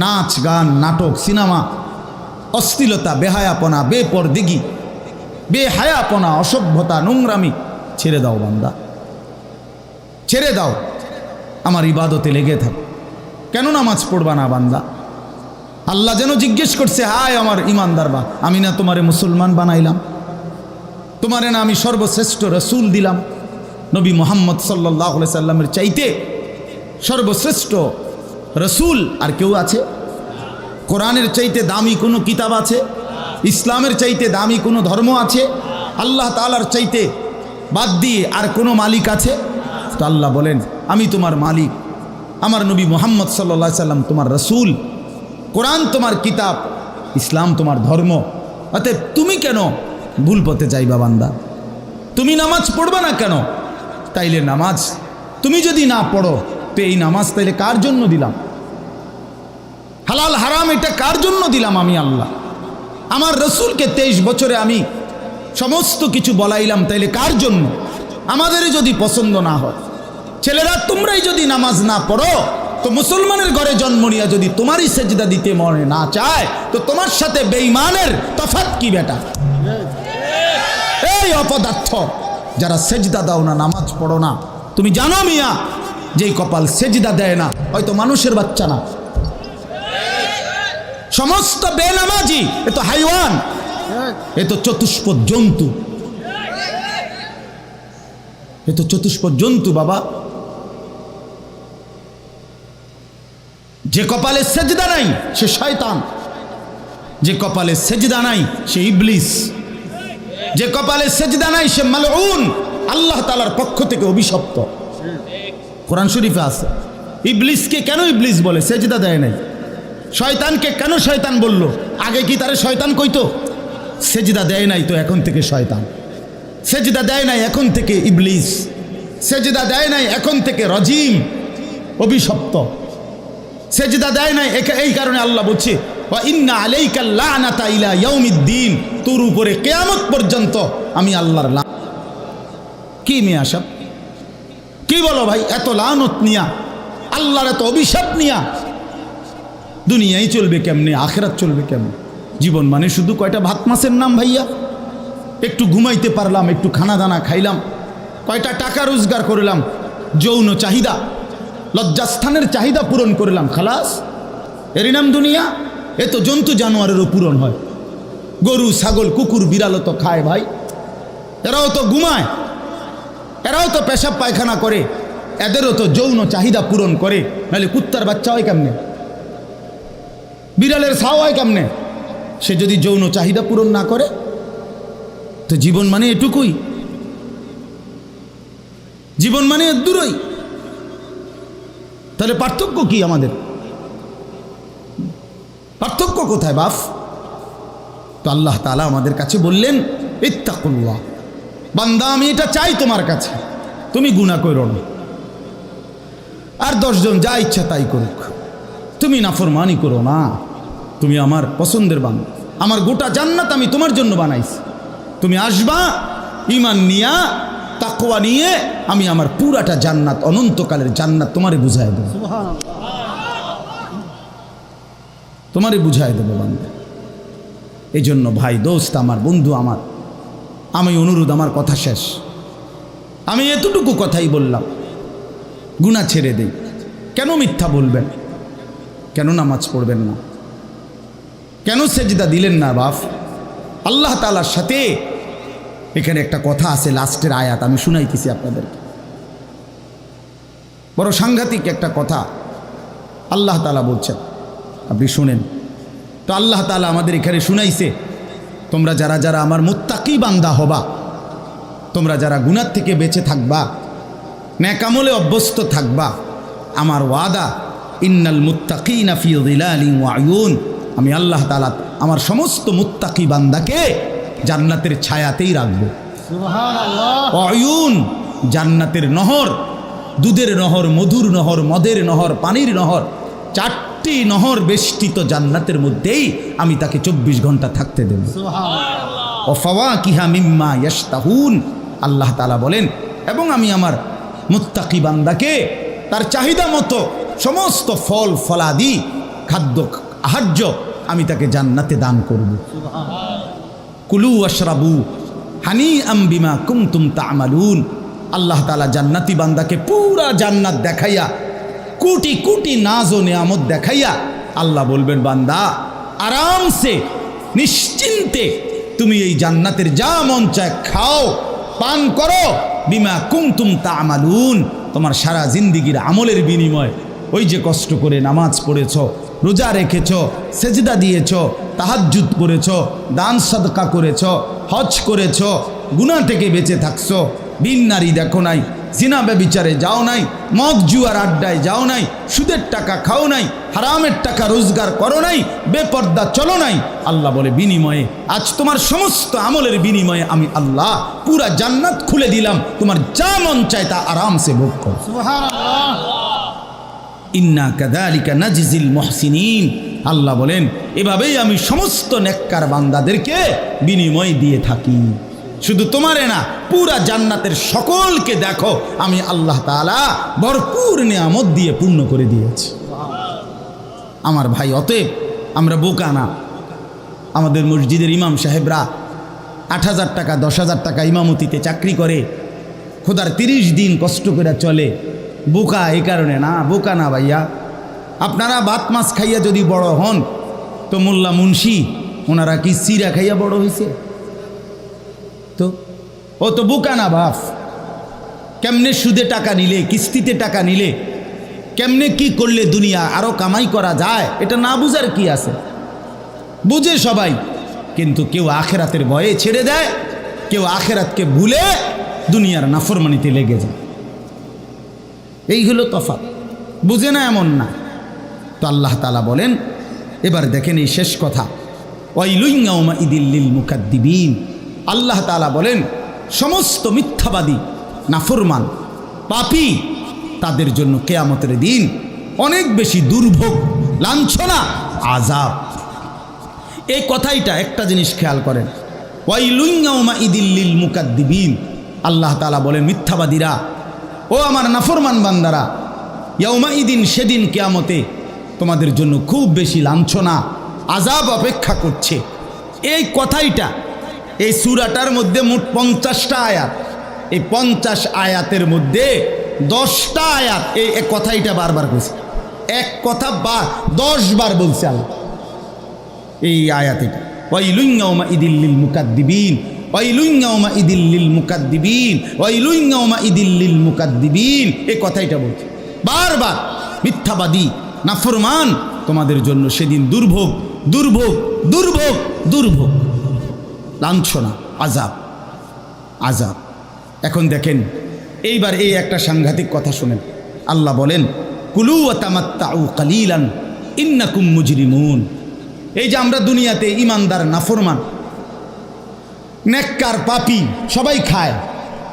নাচ গান নাটক সিনেমা অশ্লীলতা বেহায়াপনা বেপরদিগি বেহায়াপনা অসভ্যতা নোংরামি ছেড়ে দাও বান্দা, ছেড়ে দাও, আমার ইবাদতে লেগে থাকো। কেন নামাজ পড়বা না বান্দা? আল্লাহ যেন জিজ্ঞেস করছে, হায় আমার ইমানদার বা, আমি না তোমারে মুসলমান বানাইলাম, তোমারে না আমি সর্বশ্রেষ্ঠ রসুল দিলাম। নবী মুহাম্মদ সাল্লাল্লাহু আলাইহি সাল্লামের চাইতে সর্বশ্রেষ্ঠ রসুল আর কেউ আছে? কোরআনের চাইতে দামি কোনো কিতাব আছে? ইসলামের চাইতে দামি কোনো ধর্ম আছে? আল্লাহ তাআলার চাইতে বাদ দিয়ে আর কোনো মালিক আছে? তো আল্লাহ বলেন আমি তোমার মালিক, আমার নবী মুহাম্মদ সাল্লাল্লাহু আলাইহি সাল্লাম তোমার রসুল, কোরআন তোমার কিতাব, ইসলাম তোমার ধর্ম। অতএব তুমি কেন ভুল পথে যাইবা বান্দা? তুমি নামাজ পড়বা না কেন? তাইলে নামাজ তুমি যদি না পড়ো, তো এই নামাজ তাইলে কার জন্য দিলাম? হালাল হারাম এটা কার জন্য দিলাম? আমি আল্লাহ। আমার রসুলকে 23 বছরে আমি সমস্ত কিছু বলাইলাম, তাইলে কার জন্য? আমাদেরই যদি পছন্দ না হয়, ছেলেরা তোমরাই যদি নামাজ না পড়ো, তো মুসলমানের ঘরে জন্ম নিয়ে যদি তোমারই সেজদা দিতে মনে না চায়, তো তোমার সাথে বেঈমানের তফাৎ কি বেটা? এই অপদার্থ যারা সেজদা দাও না, নামাজ পড়ো না, তুমি জানো মিয়া যেই কপাল সেজদা দেয় না, হয়তো মানুষের বাচ্চা না, সমস্ত বেনামাজি এ তো হাইওয়ান, এ তো চতুষ্পদ জন্তু, এ তো চতুষ্পদ জন্তু বাবা। যে কপালে সেজদা নাই সে শয়তান, যে কপালে সেজদা নাই সে ইবলিস, যে কপালে সেজদা নাই সে মালউন, আল্লাহ তাআলার পক্ষ থেকে অভিশপ্ত। কোরআন শরীফে আছে। ইবলিসকে কেন ইবলিস বলে? সেজদা দেয় নাই। শয়তানকে কেন শয়তান বলল? আগে কি তারে শয়তান কইতো? সেজদা দেয় নাই তো এখন থেকে শয়তান, সেজদা দেয় নাই এখন থেকে ইবলিস, সেজদা দেয় নাই এখন থেকে রজিম, অভিশপ্ত। সেজদা দেয় নাই, এই কারণে আল্লাহ বলছে ওয়া ইন্না আলাইকাল লানাতা ইলা ইয়াউমিদ্দিন, তোর উপরে কিয়ামত পর্যন্ত আমি আল্লাহর লানত। কি মিয়া সব কি বলো ভাই? এত লানত নিয়া, আল্লাহর এত অভিশাপ নিয়া দুনিয়ায় চলবে কেমনে, আখিরাত চলবে কেমনে? জীবন মানে শুধু কয়টা ভাত মাছের নাম ভাইয়া? একটু ঘুমাইতে পারলাম, একটু খানা দানা খাইলাম, কয়টা টাকা রোজগার করলাম, যৌন চাহিদা, লজ্জাস্থানের চাহিদা পূরণ করলাম, খালাস, এরই নাম দুনিয়া? এ তো জন্তু জানোয়ারেরও পূরণ হয়। গরু ছাগল কুকুর বিড়ালও তো খায় ভাই, এরাও তো ঘুমায়, এরাও তো পেশাব পায়খানা করে, এদেরও তো যৌন চাহিদা পূরণ করে, নাহলে কুত্তার বাচ্চা হয় কেমনে, বিড়ালের ছাও হয় কেমনে? সে যদি যৌন চাহিদা পূরণ না করে, তো জীবন মানে এটুকুই, জীবন মানে এর দূরই। তাহলে পার্থক্য কি আমাদের? পার্থক্য কোথায় বাপ? তো আল্লাহ তাআলা আমাদের কাছে বললেন ইত্তাকুল্লাহ, বান্দা আমি এটা চাই তোমার কাছে, তুমি গুনাহ করো না, আর 10 জন যা ইচ্ছা তাই করুক, তুমি নাফরমানি করো না, তুমি আমার পছন্দের বান্দা, আমার গোটা জান্নাত আমি তোমার জন্য বানাইছি, তুমি আসবা ঈমান নিয়া, তাকওয়া নিয়ে, আমি আমার পুরাটা জান্নাত, অনন্তকালের জান্নাত তোমারে বুঝাই দেব, তোমারে বুঝাই দেব বান্দা। এই জন্য ভাই, দোস্ত আমার, বন্ধু আমার, আমি অনুরোধ, আমার কথা শেষ, আমি এতটুকু কথাই বললাম, গুনাহ ছেড়ে দেই। কেন মিথ্যা বলবেন? কেন নামাজ পড়বেন না? কেন সেজদা দিলেন না বাপ? আল্লাহ তাআলার সাথে এখানে একটা কথা আছে, লাস্টের আয়াত আমি শুনাইতেছি আপনাদেরকে, বড় সাংঘাতিক একটা কথা আল্লাহ তাআলা বলছেন, আপনি শুনেন। তো আল্লাহ তাআলা আমাদের এখানে শুনাইছে, তোমরা যারা যারা আমার মুত্তাকি বান্দা হবা, তোমরা যারা গুনাহ থেকে বেঁচে থাকবা, নেক আমলে অভ্যস্ত থাকবা, আমার ওয়াদা ইন্নাল মুত্তাকিনা ফি যিলালিন ওয়া আয়ুন, আমি আল্লাহ তাআলা আমার সমস্ত মুত্তাকি বান্দাকে জান্নাতের ছায়াতেই রাখবো। সুবহানাল্লাহ। আয়ুন, জান্নাতের নহর, দুধের নহর, মধুর নহর, মদের নহর, পানির নহর, 4টি নহর বেষ্টিত জান্নাতের মধ্যেই আমি তাকে 24 ঘন্টা থাকতে দেব। সুবহানাল্লাহ। ওয়া ফাওয়াকিহা মিম্মা ইয়াশতাহুন, আল্লাহ তাআলা বলেন, এবং আমি আমার মুত্তাকি বান্দাকে তার চাহিদা মতো সমস্ত ফল ফলাদি, খাদ্য আহার্য আমি তাকে জান্নাতে দান করব। কুলু ওয়াশরাবু হানিআম বিমা কুনতুম তা'মালুন, আল্লাহ তাআলা জান্নাতি বান্দাকে পুরা জান্নাত দেখাইয়া, কোটি কোটি নাজ ও নিয়ামত দেখাইয়া আল্লাহ বলবেন, বান্দা আরামসে নিশ্চিন্তে তুমি এই জান্নাতের যা মন চায় খাও, পান করো, বিমা কুনতুম তা'মালুন, তোমার সারা জিন্দিগির আমলের বিনিময়, ওই যে কষ্ট করে নামাজ পড়েছ, রোজা রেখেছ, সেজদা দিয়েছ, তাহাজ্জুদ করেছ, দান সাদকা করেছ, হজ করেছ, গুনাহ থেকে বেঁচে থাকছো, বিন নারী দেখো নাই, জিনা ব্যভিচারে যাও নাই, মদ জুয়ার আড্ডায় যাও নাই, সুদের টাকা খাও নাই, হারামের টাকা রোজগার করো নাই, বেপর্দা চলো নাই, আল্লাহ বলে বিনিময়ে আজ তোমার সমস্ত আমলের বিনিময়ে আমি আল্লাহ পুরা জান্নাত খুলে দিলাম, তোমার যা মন চায় তা আরামসে ভোগ করো। সুবহানাল্লাহ। ইন্না কাযালিকা নাজিজিল মুহসিনিন, আল্লাহ বলেন এভাবেই আমি সমস্ত নেককার বান্দাদেরকে বিনিময় দিয়ে থাকি। শুধু তোমারে না, পুরা জান্নাতের সকলকে দেখো আমি আল্লাহ তাআলা ভরপুর নিয়ামত দিয়ে পূর্ণ করে দিয়েছি। আমার ভাই, অতএব আমরা বোকা না। আমাদের মসজিদের ইমাম সাহেবরা 8,000 টাকা 10,000 টাকা ইমামতিতে চাকরি করে, খোদার 30 দিন কষ্ট করে চলে, বোকা এই কারণে না, বোকা না ভাইয়া। আপনারা ভাত মাছ খাইয়া যদি বড় হন তো মোল্লা মুন্সি ওনারা কি চিরা খাইয়া বড় হয়েছে? তো ও তো বোকা না বাপ। কেমনে সুদে টাকা নিলে, কিস্তিতে টাকা নিলে, কেমনে কি করলে দুনিয়া আরো কামাই করা যায়, এটা না বুঝার কি আছে? বুঝে সবাই, কিন্তু কেউ আখেরাতের ভয়ে ছেড়ে দেয়, কেউ আখেরাতকে ভুলে দুনিয়ার নাফরমানিতে লেগে যায়। এই হলো তফাৎ। বুঝে না এমন না। তো আল্লাহ তাআলা বলেন, এবার দেখেন এই শেষ কথা, ওয়াইলুন ইয়াউমাইযিল লিল মুকাদ্দিবিন। আল্লাহ তাআলা বলেন সমস্ত মিথ্যাবাদী, নাফরমান, পাপী তাদের জন্য কিয়ামতের দিন অনেক বেশি দুর্ভোগ, লাঞ্ছনা, আযাব। এই কথাইটা একটা জিনিস খেয়াল করেন, ওয়াইলুন ইয়াউমাইযিল লিল মুকাদ্দিবিন। আল্লাহ তাআলা বলেন মিথ্যাবাদীরা, ও আমার নাফরমান বান্দারা, ইয়াউমাইদিন সেদিন কিয়ামতে তোমাদের জন্য খুব বেশি লাঞ্ছনা, আযাব অপেক্ষা করছে। এই কথাইটা এই সূরাটার মধ্যে মোট 50টা আয়াত। এই 50 আয়াতের মধ্যে 10টা আয়াত এই কথাইটা বারবার কইছে। এক কথা 10 বার বলছে আল্লাহ এই আয়াতে। ওয়াইলুন ইয়াউমাইযিল লিল মুকাদ্দিবিন, ওয়াইলুন ইয়াউমাইযিল লিল মুকাদ্দিবিন, ওয়াইলুন ইয়াউমাইযিল লিল মুকাদ্দিবিন। এই কথাইটা বলছে বারবার। মিথ্যাবাদী, নাফরমান, তোমাদের জন্য সেদিন দুর্ভোগ, দুর্ভোগ, দুর্ভোগ, দুর্ভোগ, লাঞ্ছনা, আযাব, আযাব। এখন দেখেন এইবার এই একটা সাংঘাতিক কথা শুনেন। আল্লাহ বলেন কুলু ওয়া তামাত্তাউ কালিলান ইন্নাকুম মুজরিমুন। এই যে আমরা দুনিয়াতে ইমানদার, নাফরমান, নেককার, পাপী সবাই খায়,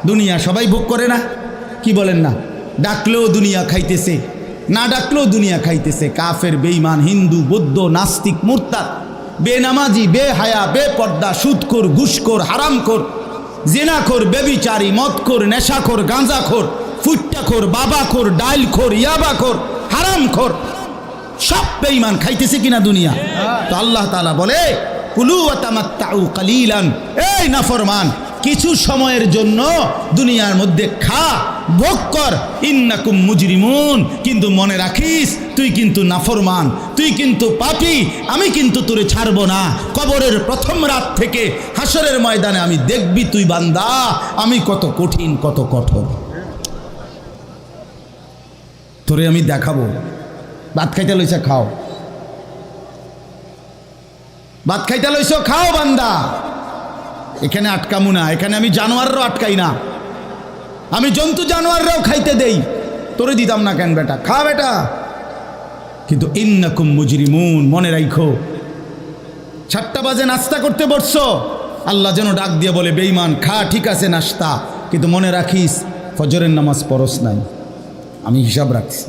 দুনিয়া সবাই ভোগ করে না? কি বলেন না? ডাকলেও দুনিয়া খাইতেছে, না ডাকলেও দুনিয়া খাইতেছে। কাফের, বেঈমান, হিন্দু, বৌদ্ধ, নাস্তিক, মুরতাদ, বেনামাজি, বেহায়া, বেপর্দা, সুদখোর, ঘুষখোর, হারামখোর, জিনাখোর, বেবিচারী, মদখোর, নেশাখোর, গাঁজাখোর, ফুট্টাখোর, বাবাখোর, ডাইলখোর, ইয়াবাখোর, হারামখোর, সব বেঈমান খাইতেছে কিনা দুনিয়া? তো আল্লাহ তাআলা বলে কুলু ওয়া তামাত্তাউ কালিলান, এই নাফরমান কিছু সময়ের জন্য দুনিয়ার মধ্যে খা, ভোগ কর, ইন্নাকুম মুজরিমুন। কিন্তু মনে রাখিস তুই কিন্তু নাফরমান, তুই কিন্তু পাপী, আমি কিন্তু তোরে ছাড়ব না। কবরের প্রথম রাত থেকে হাসরের ময়দানে আমি দেখবি তুই বান্দা আমি কত কঠিন, কত কঠোর, তোরে আমি দেখাবো। ভাত খাইতে লইছে খাও, ভাত খাইতে লইছো খাও বান্দা। এখানে আটকামু না, এখানে আমি জানোয়াররাও আটকাই না, আমি জন্তু জানোয়াররাও খাইতে দেই, তোরে দিতাম না কেন বেটা, খা বেটা। কিন্তু ইন্নাকুম মুজরিমুন, মনে রাখো 7টা বাজে নাস্তা করতে বসছো, আল্লাহ যেন ডাক দিয়ে বলে বেঈমান খা, ঠিক আছে নাস্তা, কিন্তু মনে রাখিস ফজরের নামাজ পড়স নাই, আমি হিসাব রাখছি।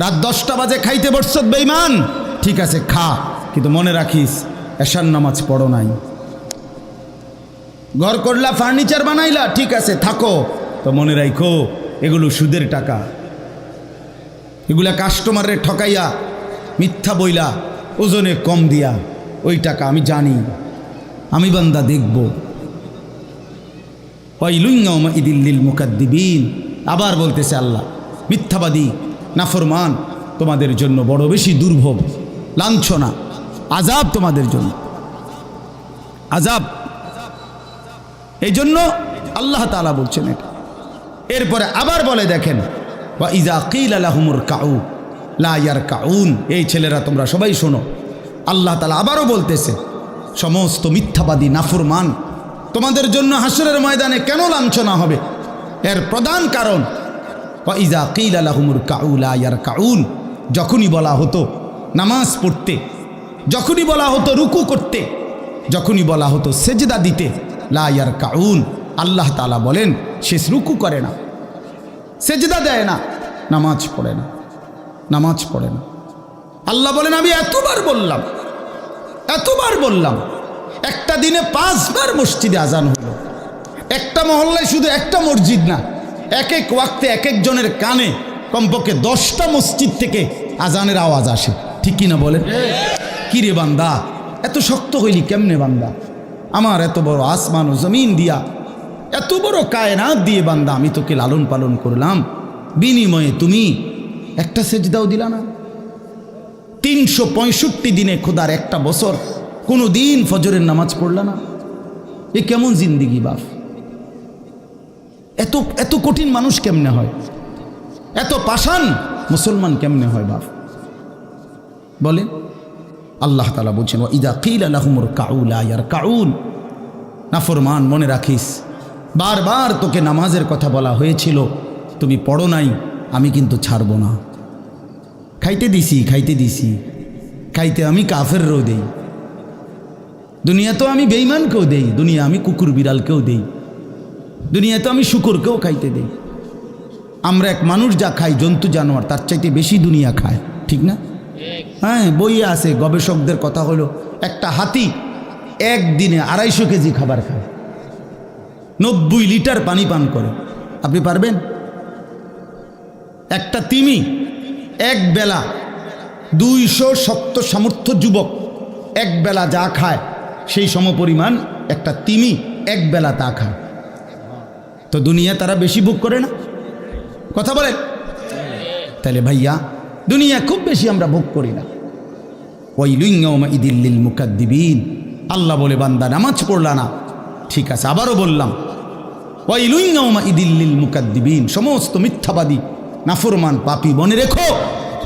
রাত 10টা বাজে খাইতে বসছো বেঈমান, ঠিক আছে খা, কিন্তু মনে রাখিস এশার নামাজ পড়ো নাই। ঘর করলা, ফার্নিচার বানাইলা, ঠিক আছে থাকো, তো মনে রাখো এগুলো সুদের টাকা, এগুলা কাস্টমারের ঠকাইয়া, মিথ্যা বইলা, ওজনে কম দিয়া, ওই টাকা আমি জানি, আমি বান্দা দেখব। ওয়াইলুন ইয়াউমাইযিল লিল মুকাদ্দিবিন। আবার বলতেছে আল্লাহ মিথ্যাবাদী, নাফরমান তোমাদের জন্য বড় বেশি দুর্ভোগ, লাঞ্ছনা, আযাব তোমাদের জন্য, আযাব। এই জন্য আল্লাহ তাআলা বলছেন এটা। এরপরে আবার বলে দেখেন ওয়া ইযা কিলা লাহুমুর কাউ লা ইয়ারকাউন। এই ছেলেরা তোমরা সবাই শোনো, আল্লাহ তাআলা আবারও বলতেছে সমস্ত মিথ্যাবাদী, নাফরমান তোমাদের জন্য হাসরের ময়দানে কেন লাঞ্ছনা হবে? এর প্রধান কারণ ওয়া ইযা কিলা লাহুমুর কাউ লা ইয়ারকাউন, যখনই বলা হতো নামাজ পড়তে, যখনই বলা হতো রুকু করতে, যখনই বলা হতো সেজদা দিতে, লা ইয়ারকাউন, আল্লাহ তাআলা বলেন সে রুকু করে না, সেজদা দেয় না, নামাজ পড়ে না, নামাজ পড়ে না। আল্লাহ বলেন আমি এতবার বললাম, এতবার বললাম, একটা দিনে 5 বার মসজিদে আজান হলো। একটা মহল্লায় শুধু একটা মসজিদ না, এক এক ওয়াক্তে এক একজনের কানে কমপক্ষে 10টা মসজিদ থেকে আজানের আওয়াজ আসে, ঠিক কিনা বলেন? কি রে বান্দা এত শক্ত হইলি কেমনে বান্দা? আমার এত বড় আসমান ও জমিন দিয়া, এত বড় কায়নাত দিয়ে বান্দা আমি তোকে লালন পালন করলাম, বিনিময়ে তুমি একটা সেজদাও দিলা না। 365 দিনে খোদার একটা বছর কোনো দিন ফজরের নামাজ পড়লা না। এ কেমন জিন্দিগি বাপ? এত এত কঠিন মানুষ কেমনে হয়? এত পাষাণ মুসলমান কেমনে হয় বাপ বলেন? আল্লাহ তাআলা বলছেন, ওয়া ইযা কিলা লাহুমুর কাউ লা ইয়ারকাউন। নাফরমান, মনে রাখিস, বারবার তোকে নামাজের কথা বলা হয়েছিল, তুমি পড়ো নাই, আমি কিন্তু ছাড়ব না। খাইতে দিছি, খাইতে আমি কাফেরও দেই, দুনিয়া তো আমি বেঈমানকেও দেই, দুনিয়া আমি কুকুর বিড়ালকেও দেই, দুনিয়া তো আমি শুকরকেও খাইতে দেই। আমরা এক মানুষ যা খাই, জন্তু জানোয়ার তার চাইতে বেশি দুনিয়া খায়, ঠিক না? হ্যাঁ, বইয়ে আছে, গবেষকদের কথা হলো একটা হাতি একদিনে 250 কেজি খাবার খায়, 90 লিটার পানি পান করে। আপনি পারবেন? একটা তিমি এক বেলা 270 সামর্থ্য যুবক এক বেলা যা খায় সেই সমপরিমাণ একটা তিমি এক বেলা তা খায়। তো দুনিয়া তারা বেশি ভোগ করে না? কথা বলে। তাহলে ভাইয়া, দুনিয়া খুব বেশি আমরা ভোগ করি না। ওয়াইলুন ইয়াউমাইযিল লিল মুকাদ্দিবিন। আল্লাহ বলে, বান্দা নামাজ পড়লা না, ঠিক আছে, আবারও বললাম, ওয়াইলুন ইয়াউমাইযিল লিল মুকাদ্দিবিন, সমস্ত মিথ্যাবাদী নাফরমান পাপী, মনে রেখো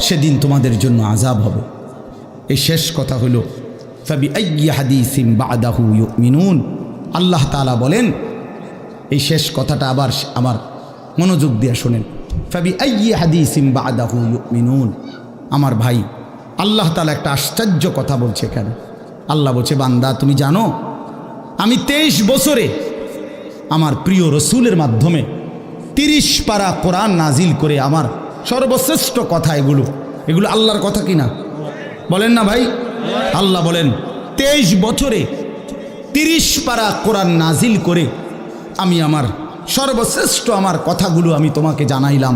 সেদিন তোমাদের জন্য আযাব হবে। এই শেষ কথা হলো, ফাবিআইয়ি হাদিসিন বা'দাহু ইউমিনুন। আল্লাহ তাআলা বলেন, এই শেষ কথাটা আবার আমার মনোযোগ দিয়ে শোনেন, ফাবিআইয়ি হাদিসিন বা'দাহু ইউমিনুন। আমার ভাই, আল্লাহ তাআলা একটা আশ্চর্য কথা বলছে এখানে। আল্লাহ বলছে, বান্দা তুমি জানো আমি 23 বছরে আমার প্রিয় রসুলের মাধ্যমে 30 পারা কোরআন নাজিল করে, আমার সর্বশ্রেষ্ঠ কথা এগুলো আল্লাহর কথা কিনা বলেন না ভাই? আল্লাহ বলেন, 23 বছরে 30 পারা কোরআন নাজিল করে আমি আমার সর্বশ্রেষ্ঠ আমার কথাগুলো আমি তোমাকে জানাইলাম।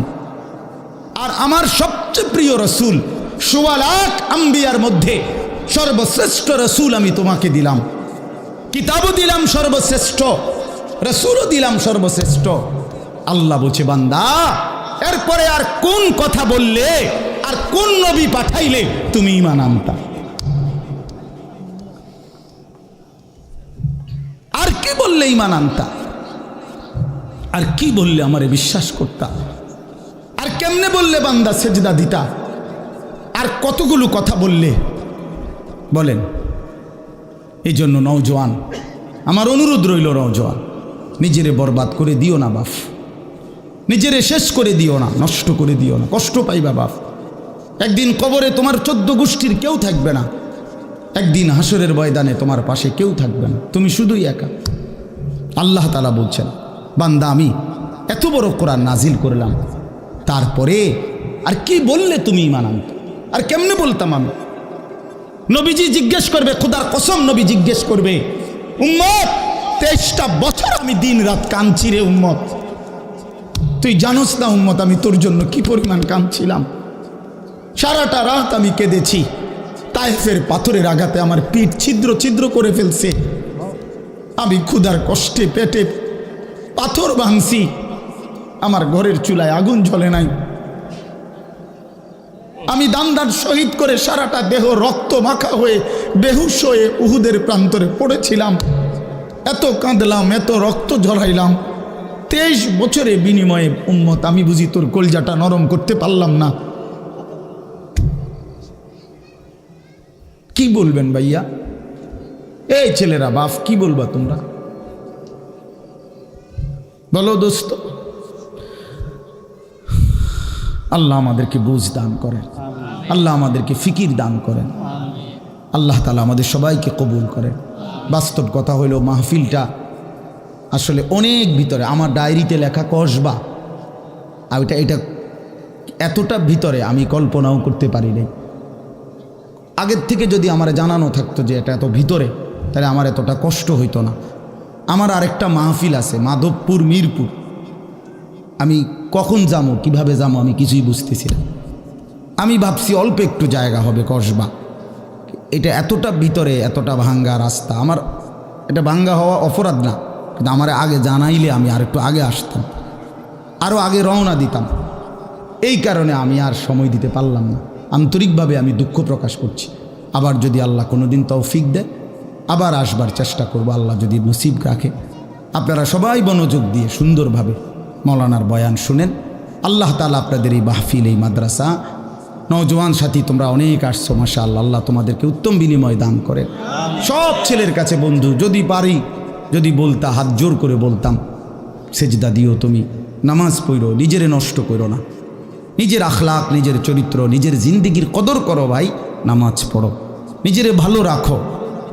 আর আমার সবচেয়ে প্রিয় রসুল 1.25 লাখ আম্বিয়ার মধ্যে সর্বশ্রেষ্ঠ রসুল আমি তোমাকে দিলাম, কিতাবও দিলাম সর্বশ্রেষ্ঠ, রসুলও দিলাম সর্বশ্রেষ্ঠ। আল্লাহ বলছে, বান্দা এরপরে আর কোন কথা বললে, আর কোন নবী পাঠাইলে তুমি ঈমান আনতা? আর কি বললে ঈমান আনতা? আর কি বললে আমারে বিশ্বাস করতা? আর কেমনে বললে বান্দা সেজদা দিতা? আর কতগুলো কথা বললে বলেন? এই জন্য নওজোয়ান, আমার অনুরোধ রইল, নওজোয়ান, নিজেরে বরবাদ করে দিও না বাপ, নিজেরে শেষ করে দিও না, নষ্ট করে দিও না, কষ্ট পাইবা বাপ। একদিন কবরে তোমার 14 গোষ্ঠীর কেউ থাকবে না, একদিন হাসরের ময়দানে তোমার পাশে কেউ থাকবে না, তুমি শুধুই একা। আল্লাহ তাআলা বলছেন, বান্দা আমি এত বড় কোরআন নাজিল করলাম, তারপরে আর কি বললে তুমি ঈমান আনতে? আর কেমনে বলতাম আমি? নবীজি জিজ্ঞেস করবে, খোদার কসম নবী জিজ্ঞেস করবে, উম্মত 23টা বছর আমি দিন রাত কাঁদছি রে উম্মত, তুই জানোস না উম্মত আমি তোর জন্য কি পরিমাণ কাঁদছিলাম, সারাটা রাত আমি কেঁদেছি, তায়েফের পাথরের আঘাতে আমার পিঠ ছিদ্র ছিদ্র করে ফেলছে, আমি ক্ষুধার কষ্টে পেটে পাথর ভাঙছি, আমার ঘরের চুলায় আগুন জ্বলে নাই, আমি দান শহীদ করে সারাটা দেহ রক্ত মাখা হয়ে বেহুশ হয়ে উহুদের প্রান্তরে পড়েছিলাম, এত কাঁদলাম, এত রক্ত ঝরাইলাম, 23 বছরে বিনিময়ে উম্মত আমি বুঝি তোর কলজাটা নরম করতে পারলাম না। কি বলবেন ভাইয়া? এই ছেলেরা বাপ, কি বলবা তোমরা বলো দোস্ত? আল্লাহ আমাদেরকে বুঝ দান করেন, আল্লাহ আমাদেরকে ফিকির দান করেন, আল্লাহ তাআলা আমাদের সবাইকে কবুল করেন। বাস্তব কথা হইল, মাহফিলটা আসলে অনেক ভিতরে, আমার ডায়েরিতে লেখা কসবা, আর এটা এতটা ভিতরে আমি কল্পনাও করতে পারি নাই। আগের থেকে যদি আমার জানানো থাকতো যে এটা এত ভিতরে, তাহলে আমার এতটা কষ্ট হইতো না। আমার আরেকটা মাহফিল আছে মাধবপুর, মিরপুর, আমি কখন যাবো, কিভাবে যাবো আমি কিছুই বুঝতেছি না। আমি ভাবছি অল্প একটু জায়গা হবে কসবা, এটা এতটা ভিতরে, এতটা ভাঙ্গা রাস্তা। আমার এটা ভাঙ্গা হওয়া অপরাধ না, কিন্তু আমার আগে জানাইলে আমি আর একটু আগে আসতাম, আরও আগে রওনা দিতাম। এই কারণে আমি আর সময় দিতে পারলাম না। আন্তরিকভাবে আমি দুঃখ প্রকাশ করছি। আবার যদি আল্লাহ কোনো দিন তৌফিক দেয় আবার আসবার চেষ্টা করব, আল্লাহ যদি নসিব রাখে। আপনারা সবাই মনোযোগ দিয়ে সুন্দরভাবে মৌলানার বয়ান শুনেন। আল্লাহ তাআলা আপনাদের এই মাহফিল, এই মাদ্রাসা, নওজোয়ান সাথী তোমরা অনেক আসছো, মাশাআল্লাহ, আল্লাহ তোমাদেরকে উত্তম বিনিময় দান করেন। সব ছেলের কাছে বন্ধু, যদি পারি, যদি বলতা, হাত জোর করে বলতাম, সেজদা দিও, তুমি নামাজ পড়ো, নিজেরে নষ্ট করো না, নিজের আখলাক, নিজের চরিত্র, নিজের জিন্দিগির কদর করো ভাই, নামাজ পড়ো, নিজেরে ভালো রাখো।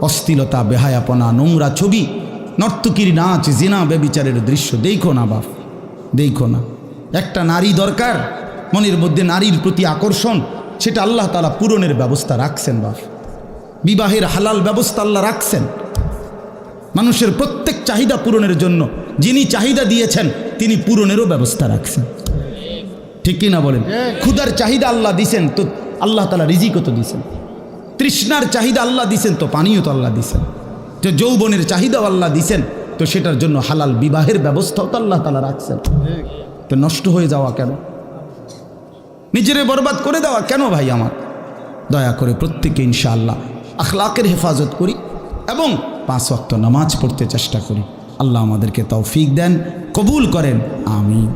অশ্লীলতা, বেহায়াপনা, নোংরা ছবি, নর্তকীর নাচ, জিনা, ব্যভিচারের দৃশ্য দেখো না বাপ, দেখো না। একটা নারী দরকার, মনের মধ্যে নারীর প্রতি আকর্ষণ, সেটা আল্লাহ তাআলা পূরণের ব্যবস্থা রাখছেন বাপ। বিবাহের হালাল ব্যবস্থা আল্লাহ রাখছেন। মানুষের প্রত্যেক চাহিদা পূরণের জন্য যিনি চাহিদা দিয়েছেন তিনি পূরণেরও ব্যবস্থা রাখছেন। ঠিক কি না বলেন? ক্ষুধার চাহিদা আল্লাহ দিছেন, তো আল্লাহ তাআলা রিজিকও তো দিছেন। তৃষ্ণার চাহিদা আল্লাহ দিছেন, তো পানিও তো আল্লাহ দিছেন। যে যৌবনের চাহিদাও আল্লাহ দিছেন, তো সেটার জন্য হালাল বিবাহের ব্যবস্থাও তো আল্লাহ তাআলা রাখছেন। তো নষ্ট হয়ে যাওয়া কেন? নিজেরে বরবাদ করে দেওয়া কেন ভাই আমার? দয়া করে প্রত্যেকে ইনশাআল্লাহ আখলাকের হেফাজত করি এবং 5 ওয়াক্ত নামাজ পড়তে চেষ্টা করি। আল্লাহ আমাদেরকে তৌফিক দেন, কবুল করেন, আমিন।